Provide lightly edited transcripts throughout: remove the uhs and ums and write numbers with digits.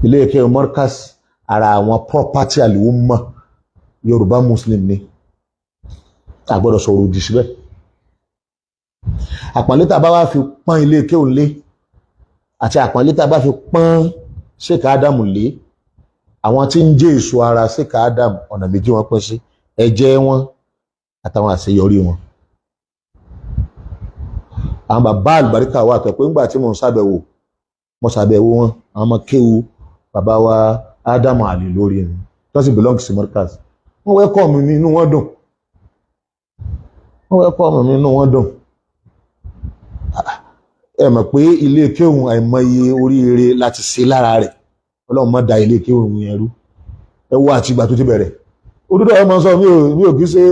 ilé kéwú Markaz ara àwọn property al-ummah Yoruba Muslim ni a gbọ́dọ̀ sọ̀rọ̀ òdì síbẹ̀. Àpọ́nlé tá bá wá fi pọ́n ilé kéwú lé àti àpọ́nlé tá bá fi pọ́n Sheikh Adam lé, àwọn tí ń jẹ́ èso ara Sheikh Adam ọ̀nà méjì wọ́n pín sí, ẹ̀jẹ̀ wọn àtàwọn àṣeyọrí wọn. Àwọn bàbá àlùbáríkà wà tó pé ńgbà tí mo ṣàbẹ̀wò wọn, àwọn ọmọ kéwú bàbá wa Adam Al-ILORY ni tó sì belong sí Markaz. Wọ́n welcome mi, inú wọn dùn. Ẹ mọ̀ pé ilé kéwú àìmọye oríire láti ṣe lára rẹ̀. Ọlọ́run má da ilé kéwú yẹn rú. Ẹ wo àtìgbà tó ti bẹ̀rẹ̀. Òdodo ẹ máa sọ mi ò kí ṣe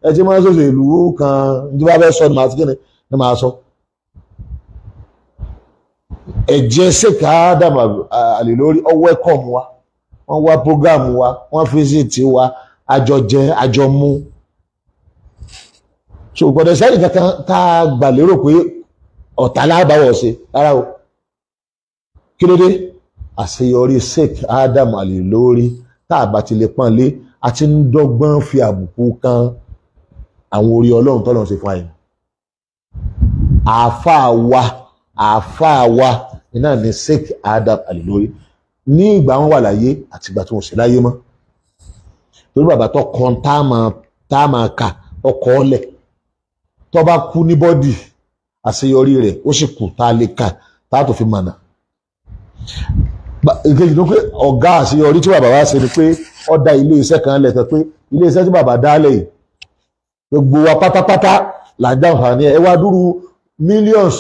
ẹ ti máa ń sọ̀sẹ̀ ìlú kan ní bá fẹ́ sọ ní màá ti kíni ní màá sọ. Ẹ̀jẹ̀ Sheikh Adam Al-ILORY ó welcome wa, wọ́n wá program wa, wọ́n visit wa, àjọ jẹ àjọ mú. So gbọ́dọ̀ sẹ́yìn kankan tá a gbà lérò pé ọ̀tá lábàwọ̀ ṣe rárá o. Kí ló dé? Àṣeyọrí Sheikh Adam Al-ILORY tá a bá ti lè pọ́n lé àti ń dọ́gbọ́n fi àbùkù kan àwọn orí ọlọ́run tọ́lọ́run ṣe fún àyè. Àáfàá wa iná ní Sheikh Adam Al-ILORY ní ìgbà wọn wà láyé àti ìgbà tí wọn sì láyé mọ́. Torí bàbá tó kan tá a máa kà ọkọ̀ ọ̀lẹ̀ tó bá kú ní bọ́dì àṣeyọrí rẹ̀ ó sì kù tá a lè kà tá a tó fi mọ̀nà. Ìkejì ló pé ọ̀gá àṣeyọrí tí bàbá wa ṣe ni pé ó dá ilé iṣẹ́ kan lẹ̀ tẹ́ pé ilé iṣẹ́ tí bàbá dálẹ̀ yìí gbogbo wa pátápátá là ń jàǹfààní ẹ wá dúró millions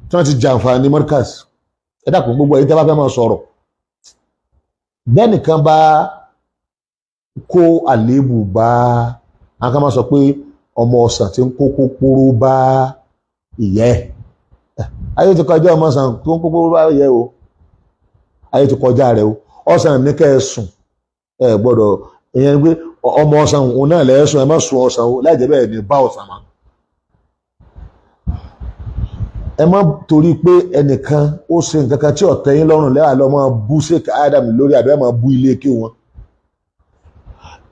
tí wọ́n ti jàǹfààní Markaz. Ẹ dákun gbogbo ẹ̀yin tí wọ́n bá fẹ́ máa sọ̀rọ̀ bẹ́ẹ̀ nìkan bá kó àléébù bá àwọn kan máa sọ pé ọmọ ọ̀sán tí ń kó kókóró bá ìyẹ́ ẹ̀. Ayé ti kọjá ọmọ ọ̀sán tó ń kó kókóró bá ìyẹ́ o, ayé ti kọjá rẹ̀ o. Ọ̀sán ní kẹ́ ẹ sùn ẹ gbọ́dọ̀ ìyẹn pé ọmọ ọ̀sán òun náà lẹ́ẹ̀sùn ẹ má sùn ọ̀sán o láì jẹ́ bẹ́ẹ̀ ní bá ọ̀sán mọ́. Ẹ má torí pé ẹnìkan ó ṣe nǹkan kan tí ọ̀tẹ̀ yín lọ́rùn lẹ́wà lọ́ máa bú Sheikh Adam Al-ILORY àbí ẹ máa bú ilé kí wọn.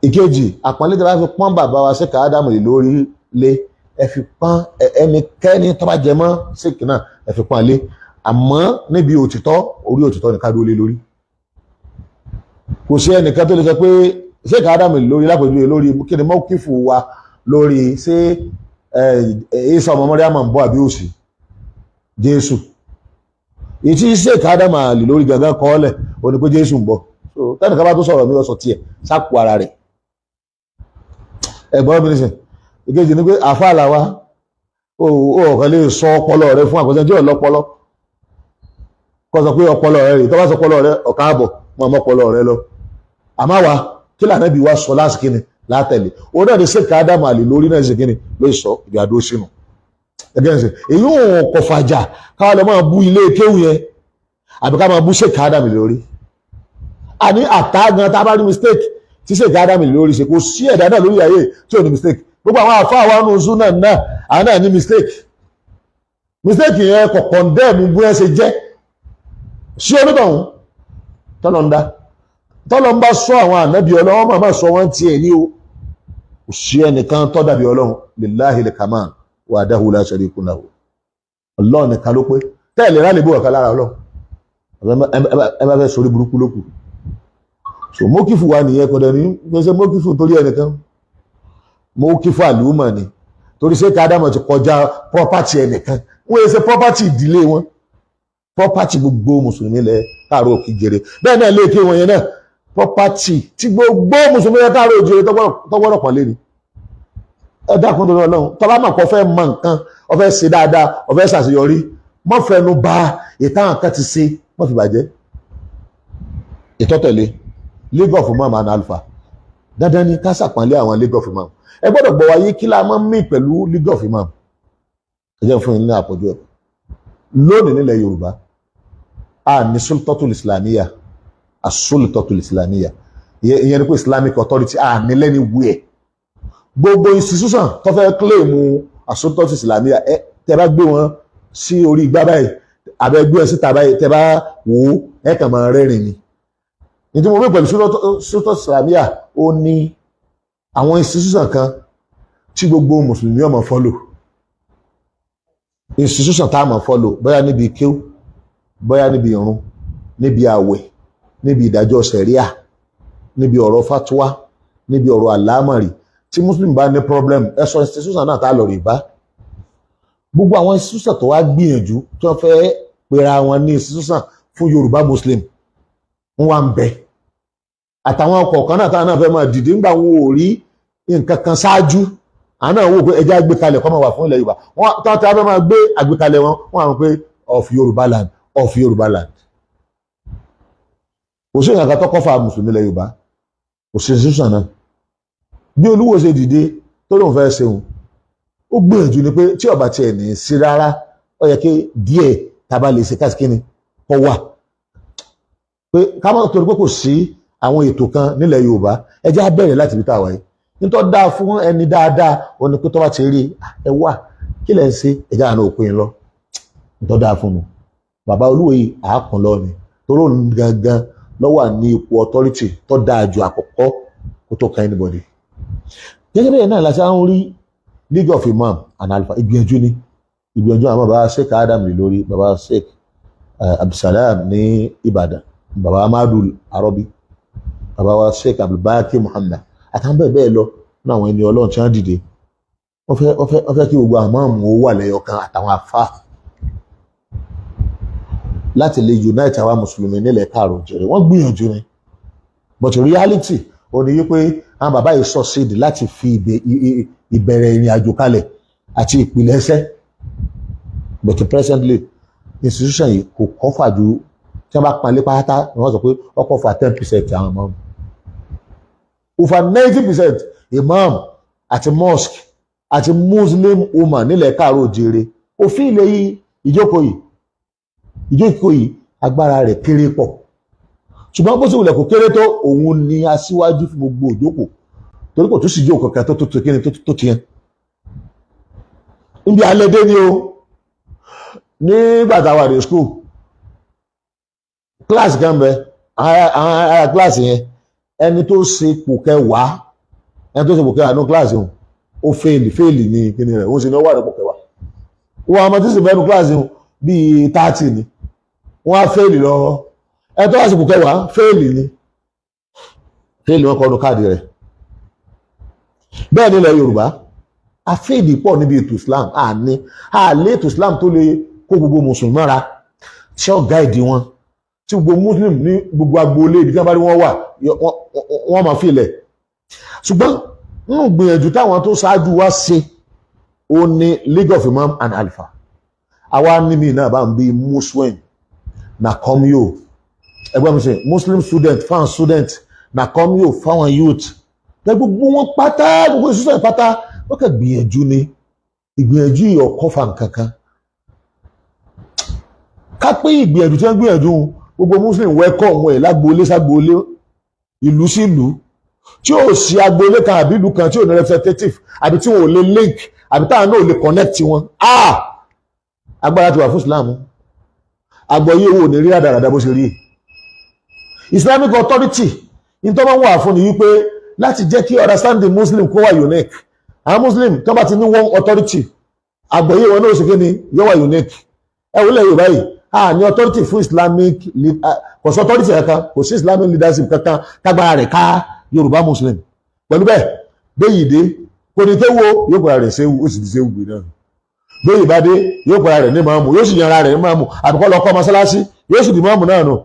Ìkejì, àpọ́nlé tí a bá fi pọ́n bàbá wa Sheikh Adam Al-ILORY lé ẹ fi pọ́n ẹnikẹ́ni tó bá jẹ mọ́ Sheikh náà ẹ fi pọ́n lé, àmọ́ níbi òtítọ́ orí òtítọ́ ní ká dúró lé lórí. Kò sí ẹnìkan tó lè sọ pé Sheikh Adam Al-ILORY lápèjúwe lórí kí ni mọ́kífù wa lórí ṣé Ìsá ọmọ Màríàmù ń bọ̀ àbí òsì Jésù. Ìtí Sheikh Adam Al-ILORY gangan kọ́ ọ́lẹ̀ ó ní pé Jésù ń bọ̀. So tẹ́nìkan bá tó sọ̀rọ̀ mi lọ́sọ̀ tiẹ̀ sápò ara rẹ̀. Ẹ̀gbọ́n mi nìsín ìkejì ni pé àfáà làwa ó ọ̀kan lè sọ ọpọlọ rẹ fún àkọsẹ́ tí ò lọ́pọlọ kọ́ sọ pé ọpọlọ rẹ rè tó bá sọ ọpọlọ rẹ ọ̀kan àbọ̀ mọ́ ọmọ ọpọlọ rẹ lọ. Àmọ́ wa kí lànà bí wa sọ láti kíni látẹ̀lé òun náà ni Sheikh Adam Al-ILORY náà ṣe kíni ló sọ ìgbà àdó sínú. Ẹgbẹ́ ẹ̀sìn èyí ò kọ̀ fàjà káwọn lọ máa bú ilé kéwù yẹn àbí ká máa bú Sheikh Adam Al-ILORY. Àní àtàgàn tá a bá ní mistake tí Sheikh Adam Al-ILORY ṣe kò sí ẹ̀dá náà lórí ayé tí ò ní mistake. Gbogbo àwọn àfáà wa nù SUNNAH náà àwọn náà ní mistake yẹn kò condemn bú ẹ ṣe jẹ́ sí onítọ̀hún tọ́lọ́ ń bá sọ àwọn ànábì ọlọ́run máa sọ wọ́n tiẹ̀ ní o kò sí ẹnìkan tó dàbí ọlọ́run lillahi al-kamal wahdahu la sharika lahu ọlọ́run nìkan ló pé tẹ́lẹ̀ rálẹ̀ bó ọ̀kan lára ọlọ́run ẹ bá fẹ́ sórí burúkú lókù. So mọ́kífù wa nìyẹn kọ́dọ̀ ní gbèsè mọ́kífù torí ẹnìkan mọ́kífù àlùmọ̀ ni torí Sheikh Adam ti kọjá property ẹnìkan wọ́n yẹ ṣe property ìdílé wọn property gbogbo mùsùlùmí lẹ káàró òkìjèrè bẹ́ẹ̀ náà lè ké wọn yẹn náà property tí gbogbo mùsùlùmí lẹ káàró òkìjèrè tọ́gbọ́dọ̀ pọ̀ lé ni. Ẹ dákun tó lọ́wọ́ tó bá mọ̀ kó fẹ́ mọ nǹkan ó fẹ́ ṣe dáadáa ó fẹ́ ṣàṣeyọrí mọ́ fẹnu bà ìtàn kan ti ṣe mọ́ fi bàjẹ́. Ìtọ́tẹ̀lé League of Imam and Alpha dandan ni ká ṣàpọ́nlé àwọn League of Imam. Ẹ gbọ́dọ̀ gbọ́ wáyé kí la máa ń mí pẹ̀lú League of Imam. Ẹ jẹ́ fún yín ní àpọ̀jù ẹ̀ lónìí nílẹ̀ Yorùbá a ní sultatul islamiyya as-sultatul islamiyya ìyẹn ni pé Islamic authority a ní lẹ́ni wúẹ̀ gbogbo institution tó fẹ́ claim as-sultatul islamiyya tẹ́ bá gbé wọn sí orí igbá báyìí abẹ́ gbé ẹ síta báyìí tẹ́ bá wò ó ẹ kàn máa rẹ́rìn ni ní tí mo rí pẹ̀lú sọ́tọ̀ sàmíà ó ní àwọn institution kan tí gbogbo mùsùlùmí ọmọ follow, institution tá a mọ̀ follow bóyá níbi kéw, bóyá níbi ìrun, níbi àwẹ̀, níbi ìdájọ́ sẹ̀ríà, níbi ọ̀rọ̀ fatwa, níbi ọ̀rọ̀ àlámọ̀rí. Tí muslim bá ní problem ẹ sọ institution náà tá a lọ rí bá. Gbogbo àwọn institution tó wá gbìyànjú tí wọ́n fẹ́ pera wọn ní institution fún Yorùbá muslim wọ́n wá ń bẹ àtàwọn ọkọ̀ kan náà táwọn náà fẹ́ máa dìde nígbà wọn ò rí nǹkan kan ṣáájú àwọn náà wò pé ẹjẹ́ àgbékalẹ̀ kọ́ máa wà fún ilẹ̀ Yorùbá wọ́n táwọn tí a fẹ́ máa gbé àgbékalẹ̀ wọn wọ́n àwọn pé of Yorùbá land, of Yorùbá land. Kò sí ìyàgá tó kọ́fà mùsùlùmí ilẹ̀ Yorùbá kò sí institution náà. Bí Olúwo ṣe dìde tó lóun fẹ́ ṣeun ó gbìyànjú ni pé tí ọba tiẹ̀ ní sí rárá ó yẹ kí díẹ̀ tábà lè ṣe káàkiri kọ́ wà pé ká má torí pé kò sí àwọn ètò kan nílẹ̀ Yorùbá ẹ jẹ́ á bẹ̀rẹ̀ láti ibi táwa yìí nítorí dáa fún ẹni dáadáa ó ní pé tó bá ti rí ẹ wà kí lẹ̀ ń ṣe ẹ̀já àná òpin lọ nítorí dáa fún mi. Bàbá Olúwo yìí àákùn lọ ni torí òun gangan ló wà ní ipò authority tó dáa ju àkọ́kọ́ kó tó kan anybody. Gẹ́gẹ́ bẹ́ẹ̀ náà láti àwọn rí League of Imam and Alpha ìgbìyànjú ni ìgbìyànjú àwọn bàbá Sheikh Adam lórí bàbá Sheikh Abdulsalam ní Ìbàdàn, bàbá Amadu Arabi, bàbá wa Sheikh Abdulbaki Muhammad àtàwọn bẹ́ẹ̀ bẹ́ẹ̀ lọ ní àwọn ẹni Ọlọ́run tí wọ́n dìde wọ́n fẹ́ kí gbogbo àmọ́ọ̀mù ó wà lẹ́yọ̀kan àtàwọn afá láti lè unite àwa mùsùlùmí nílẹ̀ káàrọ̀ òjẹ̀rẹ̀ wọ́n gbìyànjú ni but reality ó ní wípé àwọn bàbá yìí succeed láti fi ìbẹ̀rẹ̀ ìrìn àjò kalẹ̀ àti ìpìlẹ̀ṣẹ̀ but presently institution yìí kò kọ́fà ju tí wọ́n bá panlé pátá ni wọ́n sọ pé ó kọ́fà 10% àwọn imam over 90% imam àti mosque àti muslim woman nílẹ̀ káàrọ̀ òjẹ̀rẹ̀ òfin ilẹ̀ yìí ìjókòó yìí agbára rẹ̀ kéré pọ̀ ṣùgbọ́n bó sì wùlẹ̀ kò kéré tó òun ni aṣíwájú fún gbogbo òjókòó torí kò tó sì jókòó kankan tó kíni tó tiẹ̀ níbi alẹ́ dé ni o nígbà táwa dé school kíláàsì kan bẹ àwọn kíláàsì yẹn ẹni tó ṣe ipò kẹwàá ní kíláàsì òun ó fèèlì ní kíni rẹ̀ òun sì ní ó wà ní ipò kẹwàá wọn àmọ́ tí sì bẹ́ẹ̀ ní kíláàsì òun bíi 30 ni wọ́n á fèèlì lọ́wọ́ ẹ tó wá sí ipò kẹwàá fèèlì wọn kọ́nu káàdì rẹ̀. Bẹ́ẹ̀ nílẹ̀ Yorùbá àfẹ́ẹ̀dì pọ̀ níbi ètò Islam àlé ètò Islam tó lè kó gbogbo mùsùlùmí mọ́ra tí ó gáìdì wọn tí gbogbo muslim ní gbogbo agboolé ibi tí wọ́n bá rí wọ́n wà wọ́n máa fi ilẹ̀. Ṣùgbọ́n nínú gbìyànjú táwọn tó ṣáájú wá ṣe ó ní League of Imam and Alpha àwa níbi náà bá ń bí muslim na komyo ẹgbẹ́ mi sè muslim student fan student na komyo fáwọn youth gbogbo wọn pátá gbogbo ìṣúṣẹ́ pátá wọ́n kẹ́ gbìyànjú ni ìgbìyànjú ìyọ̀kọ́fà nkankan ká pé ìgbìyànjú tí wọ́n gbìyànjú gbogbo muslim welcome wọn ẹ̀ lágboolé ságboolé ìlú sí ìlú tí ó sì agboolé kan àbí ìlú kan tí ò ní representative àbí tí wọn ò lè link àbí táwọn náà ò lè connect wọn agbára ti wà fún Islam agbọ̀yé owó ní rí àdàràdà bó ṣe rí Islamic authority ní tó máa ń wà fún ni wípé láti jẹ́ kí understanding muslim kó wà unique àwọn muslim tó bá ti ní one authority àgbọ́yé wọn náà ṣe kí ni yóò wà unique ẹwùlẹ̀ Yorùbá yìí ní authority fún Islamic kò sí authority kankan kò sí Islamic leadership kankan tágbára rẹ̀ ká Yorùbá muslim pẹ̀lú bẹ́ẹ̀ béyìí dé kò ní tẹ́wọ́ yóò pẹ̀lú rẹ̀ ṣéwù ó sì ti ṣéwù gbé náà béyìí bá dé yóò pẹ̀lú rẹ̀ ní máàmù yóò sì yan ara rẹ̀ ní máàmù àbíkọ́ lọ kọ́ mọ́sálásí yóò sì di máàmù náà nù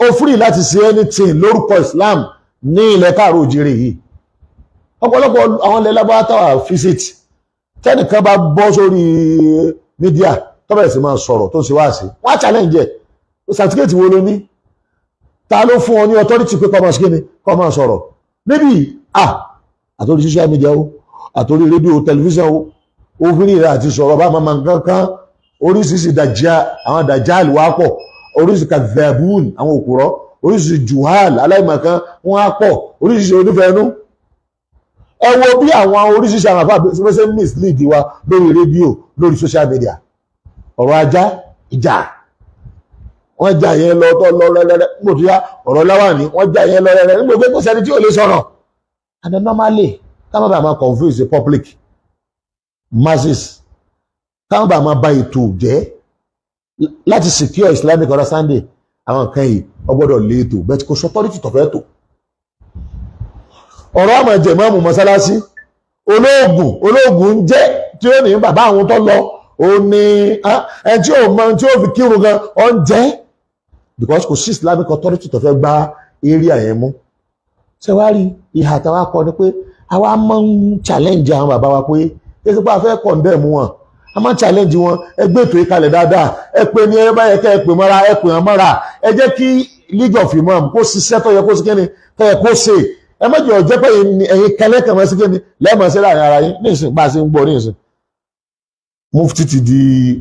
ó free láti ṣe anything lórúkọ Islam ní ilẹ̀ káàrọ̀ òjìrì yìí ọ̀pọ̀lọpọ̀ àwọn ilẹ̀ lábá táwà visit tẹ́nìkan bá bọ́ sórí mídíà tó bẹ̀rẹ̀ sí máa sọ̀rọ̀ tó ń ṣe wá sí wọ́n á challenge ẹ̀ certificate wo ló ní ta ló fún ọ ní authority pé kó máa ṣe kó máa sọ̀rọ̀ níbi àtòrí social media o àtòrí rédíò tẹlifíṣàn o òfin rẹ̀ àti sọ̀rọ̀ bá máa kankan oríṣiríṣi àwọn dàjáàlì wá pọ̀ oríṣiríṣi kàdàbùn àwọn òkúrọ̀ oríṣiríṣi juhal aláìmọ̀kan wọ́n á pọ̀ oríṣiríṣi onífẹ̀ẹ́nú ẹ wo bí àwọn oríṣiríṣi àwọn àfáà ṣe mislead wa lórí rédíò lórí social media ọ̀rọ̀ ajá ìjà wọ́n jà yẹn lọ tọ́ lọ rẹ́rẹ́rẹ́ nígbò tó yá ọ̀rọ̀ láwà ní wọ́n jà yẹn lọ rẹ́rẹ́ nígbò pé kò sẹ́ni tí ò lè sọ̀rọ̀. And then normally táwọn bá máa confuse the public masses, táwọn bá máa bà ètò jẹ́ láti secure Islamic understanding àwọn nǹkan yìí ọgbọ́dọ̀ lé ètò bẹ́ẹ̀ tí kò sọ authority tó fẹ́ tó. ọ̀rọ̀ àmọ̀ ẹ̀jẹ̀ mọ́mù mọ́sálásí olóògùn ń jẹ́ tí ó ní bàbá àwọn tó lọ ó ní ẹni tí ó mọ tí ó fi kírun gan ọ ń jẹ́ because kò sí Islamic authority tó fẹ́ gba area yẹn mú. ṣé wàá rí ìhà táwa kọ ni pé àwa máa ń challenge àwọn bàbá wa pé èsì pé a fẹ́ condemn wọn a máa ń challenge wọn ẹgbẹ́ ètò ìkalẹ̀ dáadáa ẹ pé ní ẹ bá yẹ kẹ́ ẹ pè mọ́ra ẹ pè wọ́n mọ́ra ẹ jẹ́ kí League of Imam kó ṣiṣẹ́ tó yẹ kó sí kíni tó yẹ kó ṣe ẹ má jẹ́ ọ̀jẹ́ pé ẹ̀yin kẹlẹ́kẹ̀ mọ́ sí kíni lẹ́ẹ̀mọ́ sí láàrin ara yín ní ìsìn bá a ṣe ń gbọ́ ní ìsìn. Mufty ti di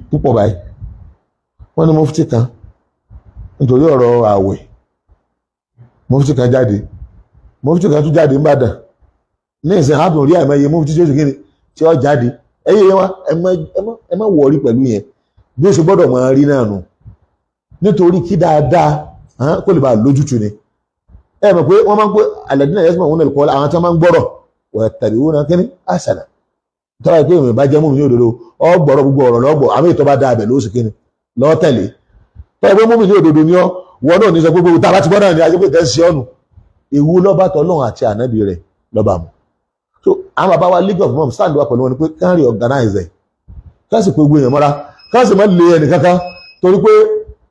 púpọ̀ báyìí wọ́n ní Mufty kan nítorí ọ̀rọ̀ ààwẹ̀ Mufty kan jáde Mufty kan tún jáde ńbàdàn ní ìsìn àtún rí àìmọye Mufty tí ó sì kíni tí ó jáde ẹyẹ wa ẹ má wọrí pẹ̀lú yẹn bí ó ṣe gbọ́dọ̀ máa rí náà nù nítorí kí dáadáa kó lè bá lójútu ni ẹ mọ̀ pé wọ́n máa ń pé àlẹ́dínà yẹn sọ̀rọ̀ wọn lè kọ́ àwọn tí wọ́n máa ń gbọ́rọ̀ wọ́n tàbí wọn náà kíní àṣàlà tọ́lá ìpé ìwé bá jẹ́ mú mi ní òdodo ọ gbọ́rọ̀ gbogbo ọ̀rọ̀ lọ́gbọ̀ àmì ìtọ́ bá da abẹ̀ lóṣù kíní lọ́ọ́ tẹ̀lé tọ́lá ìpé mú mi ní òdodo ni wọn náà ní sọ gbogbo tá a bá ti gbọ́ náà ní ajé pé tẹ́sí ọ̀nù ìwú lọ́ba tọ́lọ́run àti ànábì rẹ̀ lọ́ba mu. So àwọn bàbá wa League of Imam stand wa pẹ̀lú wọn ni pé kán rí organize ẹ̀ káàsì pé gbogbo èèyàn mọ́ra káàsì má lé ẹnì kankan torí pé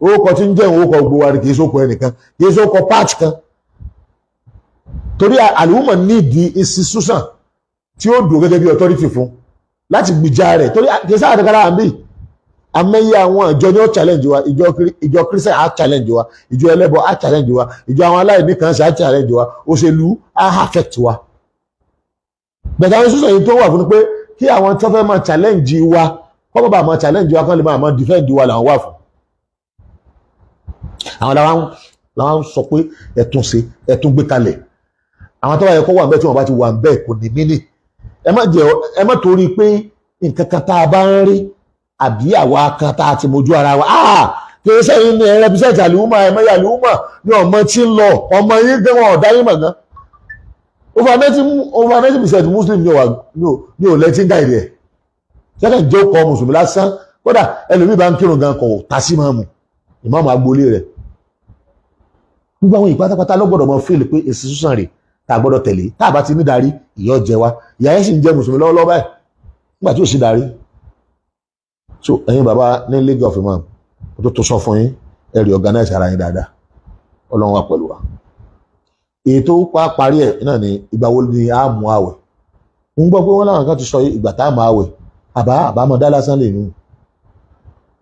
orúkọ tí ń jẹ́ orúkọ gbogbo wa ni kì í sóko ẹnìkan kì í sóko patch kan torí àlùmọ̀ nídìí institution tí ó dùn gẹ́gẹ́ bí authority fún láti gbìjà rẹ̀ torí kì í sáà ní kára àmì amẹ́yẹ àwọn ìjọ ni ó challenge wa ìjọ Christian á challenge wa ìjọ ẹlẹ́bọ á challenge wa ìjọ àwọn aláìní kan ṣe á challenge wa òṣèlú á affect wa. bẹ̀tẹ̀ àwọn institution yìí tó wà fún pé kí àwọn tó fẹ́ máa challenge wa kọ́ bá máa challenge wa kán lè máa defend wa làwọn wà fún. àwọn làwọn sọ pé ẹ̀tún gbé kalẹ̀ àwọn tó bá yẹ kó wà ń bẹ́ẹ̀ tí wọ́n bá ti wà ń bẹ́ẹ̀ kò ní mí nì ẹ má torí pé nǹkan kan tá a bá ń rí àbí àwa kan tá a ti mojú ara wa kì í sẹ́yìn ní represent àlùmọ̀ ẹ̀mọ́ yà àlùmọ̀ ní ọmọ tí ń lọ ọmọ yín gbé wọn ọ̀dá yín mọ̀ gan over 90% Muslim ní ò lẹ́tí ń gáìdì ẹ̀ sẹ́kẹ̀ jẹ́ ọkọ̀ mùsùlùmí lásán kódà ẹlòmíì bá ń kírun gan kọ̀ tá sí máàmù ìmáàmù agboolé rẹ̀ gbogbo àwọn ìpátápátá lọ́gbọ̀dọ̀ mọ fíìlì pé institution rẹ̀ tá a gbọ́dọ̀ tẹ̀lé tá a bá ti ní darí ìyọ́ jẹ wa ìyá yẹn sì ń jẹ mùsùlùmí lọ́wọ́lọ́wọ́ báyìí nígbà tí ò sí darí. So ẹ̀yin bàbá ní League of Imam tó sọ fún yín ẹ rí organize ara yín dáadáa Ọlọ́run wà pẹ̀lú wa. èyí tó parí ẹ̀ náà ni ìgbà wo ni a mú àwẹ̀ ń gbọ́ pé wọ́n láwọn kan ti sọ ìgbà tá a mú àwẹ̀ àbámọ̀dá lásán lè nù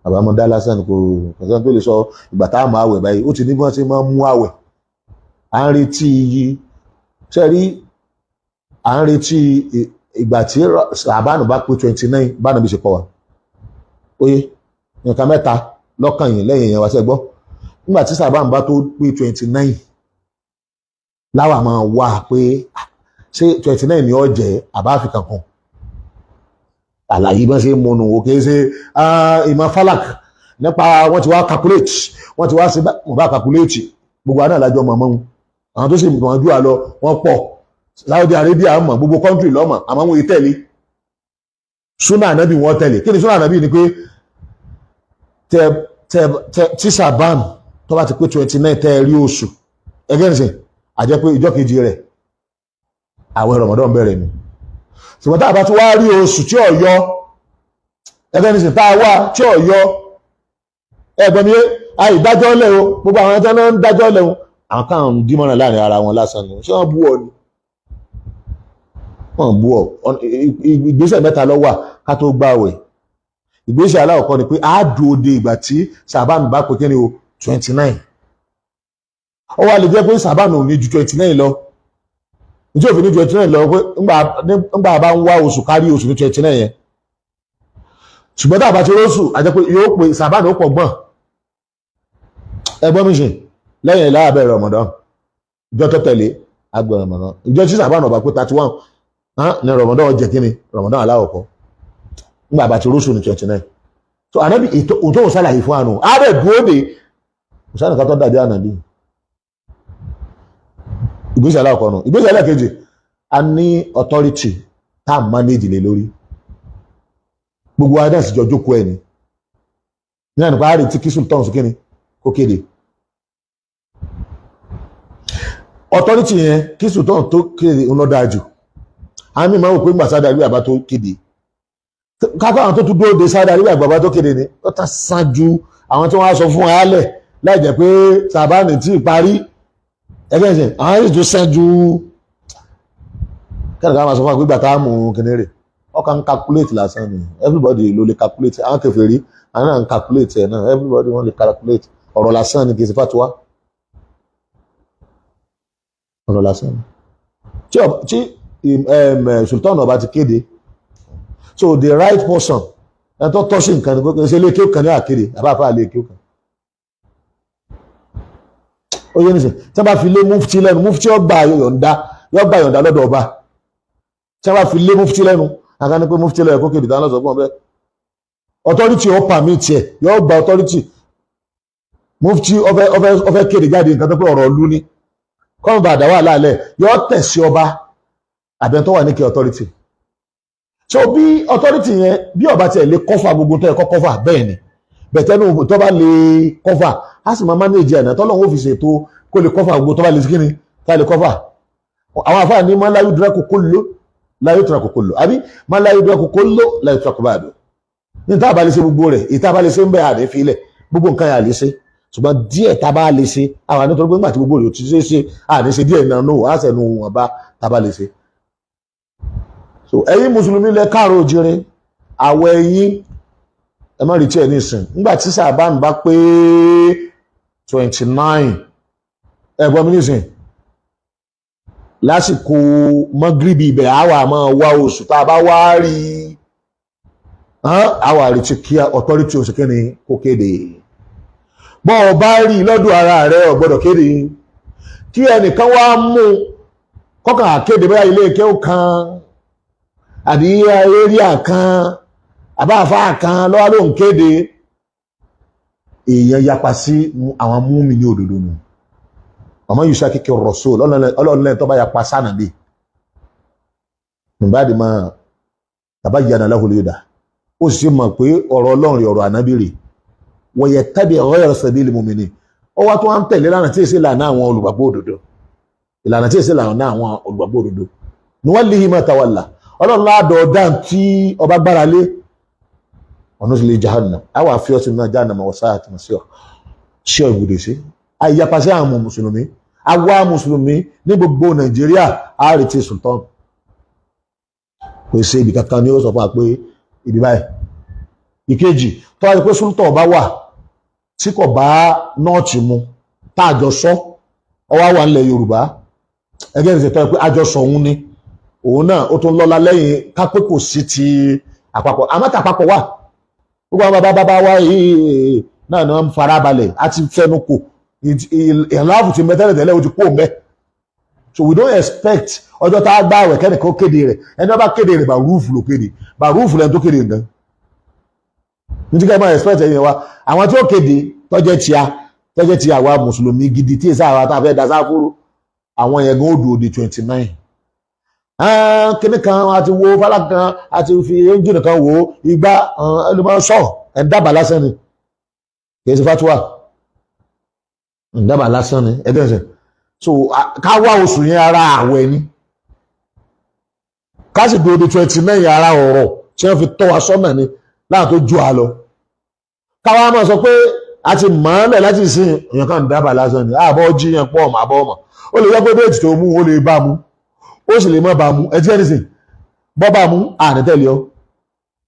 àbámọ̀dá lásán kò kẹsàn tó lè sọ ìgbà tá a mú àwẹ̀ báyìí ó ti ní bí wọ́n ti máa mú àwẹ̀ à ń retí sẹ́rí à ń retí ìgbà tí sàbánù bá pé 29 bánà bí ṣe kọ́ wa oye nǹkan mẹ́ta lọ́kàn yìí lẹ́yìn yẹn wá sẹ́ gbọ́ nígbà tí sàbánù bá tó pé 29 láwa máa wà pé ṣé 29 ni ó jẹ́ àbá àfikàn kan àlàyé bá ṣe mọ̀nà òkè ṣe ìmọ̀ falak nípa wọ́n ti wá calculate wọ́n ti wá sí wọ́n bá calculate gbogbo àná àlájọ mọ̀mọ́ wọn àwọn tó sì mọ̀ jù àlọ wọ́n pọ̀ Saudi Arabia mọ̀ gbogbo country lọ́mọ̀ àmọ́ wọn ìtẹ̀lé súnà ànábì wọn tẹ̀lé kí ni súnà ànábì ni pé tí sàbán tó bá ti pé 29 tẹ́ rí oṣù ẹgẹ́ nìsín àjẹ́ pé ìjọ kejì rẹ̀ àwẹ̀ Ramadan bẹ̀rẹ̀ ni ṣùgbọ́n tá a bá ti wá rí oṣù tí ọ̀yọ́ ẹgbẹ́ nìsín tá a wá tí ọ̀yọ́ ẹgbẹ́ mi àìdájọ́ lẹ̀ o gbogbo àwọn ẹjọ́ náà ń dájọ́ lẹ̀ o àwọn kan ń dímọ̀ràn láàrin ara wọn lásán ni ṣé wọ́n bú ọ ni wọ́n bú ọ ìgbésẹ̀ mẹ́ta ló wà ká tó gbààwẹ̀ ìgbésẹ̀ aláwọ̀kọ́ ni pé a dúró de ìgbà tí sàbánu bá pè kíni o 29 ó wá lè jẹ́ pé sàbánu ò ní ju 29 lọ ìjọ òfin ní 29 lọ pé ńgbà bá ń wá oṣù kárí oṣù ní 29 yẹn ṣùgbọ́n tá a bá ti róṣù àjẹ́ pé yóò pè sàbánu ó pọ̀ gbọ́n ẹgbọ́n mi ṣe lẹ́yìn ìlà abẹ́ Ramadan ìjọ tó tẹ̀lé agbẹ̀ Ramadan ìjọ tí sàbánu ọba pé 31 ní Ramadan jẹ́ kíni Ramadan aláwọ̀kọ́ ńgbà bá ti róṣù ní 29 so ànábì òun tó ń sálàyé fún àánú ààrẹ dúró de kò sẹ́ni kan tó dàbí ànábì. Ìgbésẹ̀ alákọ̀ọ́nù. Ìgbésẹ̀ ẹlẹ́kejì, a ní authority tá a manage lé lórí. Gbogbo wa náà sì jọ jókòó ẹ̀ ni. Ní àná pàárẹ̀ tí kí sultan sókè ni kó kéde. Authority yẹn kí sultan tó kéde ń lọ dáa jù. Àwọn míì máa ń wò pé gbàsá darí àbá tó kéde. Kákọ́ àwọn tó tún dúró de sáadà rí àgbàbá tó kéde ni ó ta san ju àwọn tí wọ́n á sọ fún ayálẹ̀ láì jẹ́ pé sàbáàní tí ì parí ẹgbẹ́ ìsìn àwọn yìí tó san ju kẹ́lẹ̀ ká máa sọ fún àgbégbà tá a mú kíní rè ọkàn ń calculate lásán ni everybody ló lè calculate àwọn kèfèrí àwọn náà ń calculate ẹ̀ náà everybody wọ́n lè calculate ọ̀rọ̀ lásán ni kì í ṣe fàtúwá ọ̀rọ̀ lásán ni tí sultan ọba ti kéde. So the right person ẹni tó tọ́ sí nǹkan ní kókè ṣe lé kí ó kàn ní àkéde àbáfà lè kí ó kàn. Ó yé nìsín tí wọ́n bá fi lé mufti lẹ́nu mufti yóò gba yọ̀ǹda lọ́dọ̀ ọba tí wọ́n bá fi lé mufti lẹ́nu àká ní pé mufti lẹ́nu kókè ìdíjà lọ́sọ̀ fún ọbẹ̀ authority ó permit ẹ̀ yóò gba authority mufti ọfẹ́ kéde jáde nǹkan tó pé ọ̀rọ̀ ìlú ni kọ́ńbà àdáwà láàlẹ̀ yóò tẹ̀ sí ọba àbẹ̀ntọ́ wà ní kí authority. So bí authority yẹn bí ọba tiẹ̀ lè kọ́fà gbogbo tó yẹ kọ́ kọ́fà bẹ́ẹ̀ ni bẹ̀tẹ́nu tó bá lè kọ́fà á sì máa manage ẹ̀nà tọ́lọ́wọ́ fi ṣètò kó lè kọ́fà gbogbo tó bá lè kíni tá lè kọ́fà. Àwọn afáà ní máa láyé dúró kókó lò àbí máa láyé dúró kókó lò láyé dúró kókó báàdù. Ní tá a bá lè ṣe gbogbo rẹ̀ ìta bá lè ṣe ń bẹ́ àdé filẹ̀ gbogbo nǹkan yà lè ṣe ṣùgbọ́n díẹ̀ tá a bá lè ṣe àwọn ànítorí pé nígbà tí gbogbo rẹ̀ ò ti ṣe àdé ṣe díẹ̀ náà náà á sẹ̀nu wọn bá tá a bá lè ṣe. So ẹ̀yin mùsùlùmí lẹ káàrọ̀ òjìrìn àwọ̀ ẹ̀yin ẹ má rí tí ẹ̀ nísìn nígbà tí sàbáàn bá pé 29 ẹ̀gbọ́n mi nísìn lásìkò mọ́gíríbì ibẹ̀ àwà máa wá oṣù tá a bá wá rí àwà rí tí kí authority oṣù kí ni kó kéde bọ́ ọ bá rí lọ́dọ̀ ara rẹ̀ ò gbọ́dọ̀ kéde kí ẹnìkan wá mú kọ́kàn kéde bóyá ilé ìkẹ́ ó kan àbí eréà kan àbáfà kan lọ́wọ́ ló ń kéde èèyàn yapa sí àwọn múmi ní òdodo nù ọmọ yìí ṣàkíkẹ́ rọ̀ṣọ́ ọlọ́run lẹ́yìn tó bá yapa sánàbí nígbàdí máa tàbá yànà láhùlẹ́dà ó sì mọ̀ pé ọ̀rọ̀ ọlọ́run ọ̀rọ̀ ànábì rè wọ́n yẹ tàbí ghayra sabili mu'minin ó wá tó wá ń tẹ̀lé ìlànà tí èsì lànà àwọn olùgbàgbọ́ òdodo ìlànà tí èsì lànà àwọn olùgbàgbọ́ òdodo nuwallihi ma tawalla ọlọ́run ládọ̀ọ́dá tí ọba gbára lé ọ̀nà sílé jahannam àwọn àfihàn sí náà jahannam ọ̀sá àti mọ̀síọ̀ ṣe ìbùdó sí àyíyapa sí àwọn mùsùlùmí àwa mùsùlùmí ní gbogbo nàìjíríà àárẹ̀tì sultan kò sí ibi kankan ni ó sọ fún wa pé ibi báyìí ìkejì tó wáyé pé sultan ọba wà tí kò bá nọ́ọ̀tì mu tá àjọ sọ ọwá wà nílẹ̀ yorùbá ẹgbẹ́ ìṣètò pé àjọ sọ òun ni òun náà ó tún lọ́lá lẹ́yìn kápẹ́ kò sí ti àpapọ̀ àmọ́tà àpapọ̀ wà gbogbo àwọn bàbá wa yìí náà ni wọ́n ń fara balẹ̀ àti fẹnu kò ìlànà ti mẹ́tẹ́lẹ̀ tẹ́lẹ̀ ó ti kó mẹ́ so we don't expect ọjọ́ tá a gbá àwẹ̀ kẹ́nìkan kéde rẹ̀ ẹni wọ́n bá kéde rẹ̀ bàrúùfù ló kéde bàrúùfù lẹ́nu tó kéde nǹkan nítorí ká máa expect ẹ̀yìn wa àwọn tí ó kéde tọ́jẹ́ tí àwa mùsùlùmí gidi tí èsà àwa tá a fẹ́ da sáfúrú àwọn yẹn gan ó dùn òde 29 kíní kan àti wo fálá kan àti fi ẹ́ńjìnì kan wo igbá ẹlòmọ́ sọ ẹ̀ńdàbà lásán ni kìí ṣe fatuwa ẹ̀ńdàbà lásán ni ẹgbẹ́ ẹ̀sẹ̀ so ká wá oṣù yẹn ara àwẹ̀ ni ká sì dúró di 29 ara ọ̀rọ̀ tí wọ́n fi tọ́ wa sọ́nà ni láà tó ju àlọ́ káwa máa sọ pé a ti mọ̀ọ́lẹ̀ láti sin èèyàn kan dábà lásán ni àbọ̀ jíyàn pọ̀ ọmọ àbọ̀ ọmọ ó lè yẹ pé déètì tó mú ó lè bá mú ó sì lè má bá mú ẹtí ẹni sìn bọ́ bá mú ànítẹ̀lẹ́ ọ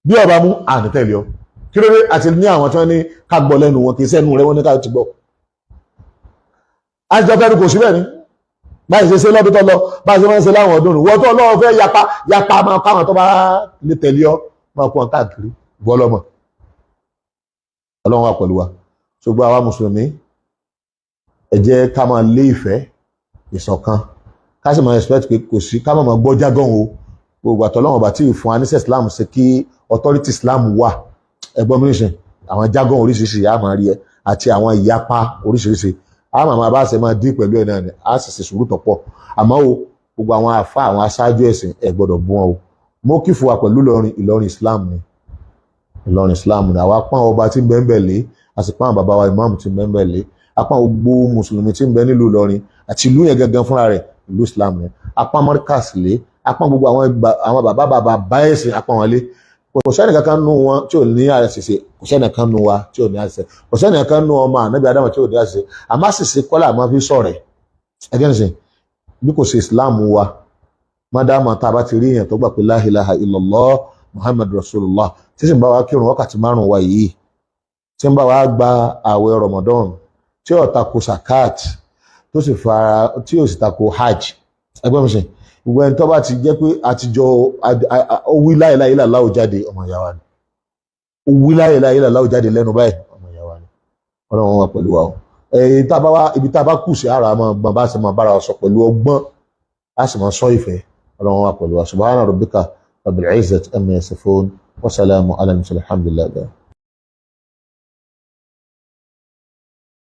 bí ọba mú ànítẹ̀lẹ́ ọ kí ló dé àti ní àwọn tí wọ́n ní ká gbọ́ lẹ́nu wọn kì í sẹ́nu rẹ wọ́n ní ká ti gbọ́ àti ọ̀fẹ́ kò sí bẹ́ẹ̀ ni báyìí ṣe ṣe lọ́dún tó lọ báyìí ṣe máa ń ṣe láwọn ọdún wọ́n tó lọ́wọ́ fẹ́ yapa máa káwọn tó bá lè tẹ̀lé ọ máa kó wọn káàkiri bọ́lọ́mọ̀ ọlọ́run wà pẹ̀lú wa ṣùgbọ́n àwa mùsùlùmí ẹ jẹ́ ká máa lé ìfẹ́ ìṣọ̀kan ká sì máa expect pé kò sí ká máa gbọ́ jágán o gbogbo àtọ́lọ́wọ̀n bá tí ì fún anísẹ̀ Islam ṣe kí authority Islam wà ẹgbọ́n mìíràn àwọn jágán oríṣiríṣi á máa rí ẹ àti àwọn ìyapa oríṣiríṣi a máa bá ṣe máa dín pẹ̀lú ẹ̀ náà ni a sì ṣe sùúrù tó pọ̀ àmọ́ o gbogbo àwọn àfa àwọn aṣáájú ẹ̀sìn ẹ̀ gbọ́dọ̀ bú wọn o mo kí fún wa pẹ̀lú Ìlọrin Islam ni Ìlọrin Islam ni àwa pọ́n ọba tí ń bẹ ń bẹ̀ lé a sì pọ́n bàbá wa ìmáàmù tí ń bẹ ń bẹ̀ lé apá gbogbo mùsùlùmí tí ń bẹ nílùú Ìlọrin àti ìlú yẹn gangan fúnra rẹ̀ ìlú Islam ni apá Markaz lé apá gbogbo àwọn bàbá bá ẹ̀sìn apá wọn lé kò sẹ́ni kankan nù wọn tí ò ní àṣìṣe kò sẹ́ni kankan nù wa tí ò ní àṣìṣe kò sẹ́ni kankan nù ọmọ ànábì Ádámù tí ò ní àṣìṣe àmọ́ àṣìṣe kọ́lá àmọ́ fi sọ̀rẹ̀ ẹgẹ́ nìsín bí kò ṣe Islam wa mádàmá tá a bá ti rí èèyàn tó gbà pé la ilaha illallah Muhammad Rasulullah tí sì ń bá wa kírun wákàtí 5 wa yìí tí ń bá wa gba ààwẹ̀ Ramadan tí ó tako sakat tí ó sì tako hajj ẹgbẹ́ mi sìn gbogbo ẹni tó bá ti jẹ́ pé àtijọ́ ó wí la ilaha illallah jáde ọmọ ìyá wa ni ó wí la ilaha illallah jáde lẹ́nu báyìí ọmọ ìyá wa ni ọlọ́run wà pẹ̀lú wa o ibi tá a bá kù sí ara máa gbọ́n bá sì máa bára sọ pẹ̀lú ọgbọ́n a sì máa sọ ìfẹ́ ọlọ́run wà pẹ̀lú wa subhana rabbika rabbil izzati amma yasifun wa salamun ala al-mursalin alhamdulillah.